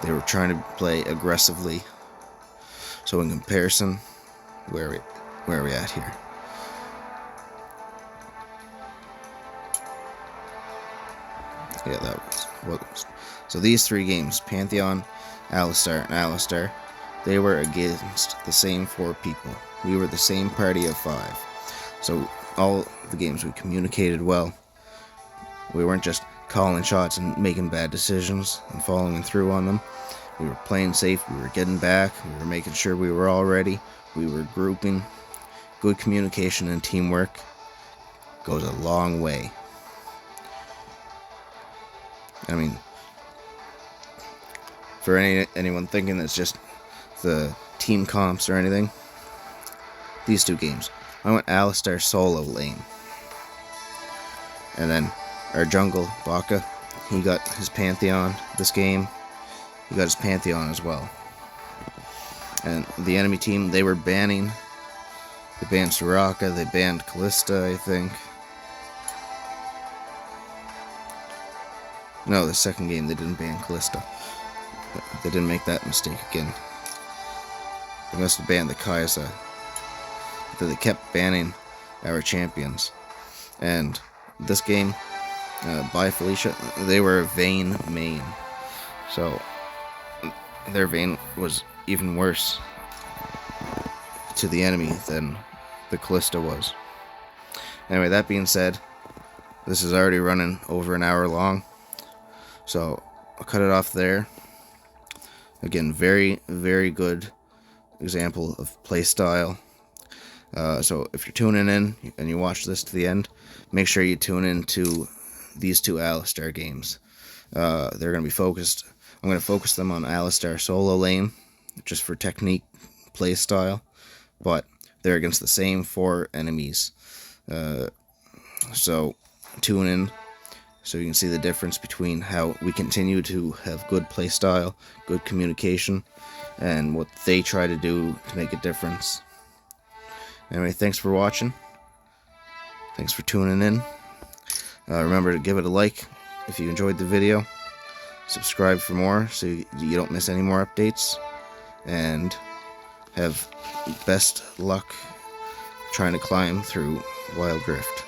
They were trying to play aggressively. So in comparison, where are we at here? Yeah, that was. So these 3 games, Pantheon, Alistar, and Alistar, they were against the same 4 people. We were the same party of 5. So all the games we communicated well. We weren't just calling shots and making bad decisions and following through on them. We were playing safe, we were getting back, we were making sure we were all ready, we were grouping. Good communication and teamwork goes a long way. I mean, for anyone thinking it's just the team comps or anything, these 2 games, I went Alistar solo lane. And then our jungle, Baka, he got his Pantheon this game. He got his Pantheon as well. And the enemy team, they were banning. They banned Soraka, they banned Callista, I think. No, the second game they didn't ban Callista. They didn't make that mistake again. They must have banned the Kai'Sa. They kept banning our champions. And this game, by Felicia, they were Vayne main. So their Vayne was even worse to the enemy than the Callista was. Anyway, that being said, this is already running over an hour long, so I'll cut it off there. Again, very, very good example of playstyle. So if you're tuning in and you watch this to the end, make sure you tune in to these two Alistar games. They're going to be focused. I'm going to focus them on Alistar solo lane, just for technique, playstyle, but they're against the same 4 enemies. So tune in so you can see the difference between how we continue to have good playstyle, good communication, and what they try to do to make a difference. Anyway, thanks for watching. Thanks for tuning in. Remember to give it a like if you enjoyed the video. Subscribe for more so you don't miss any more updates. And have best luck trying to climb through Wild Rift.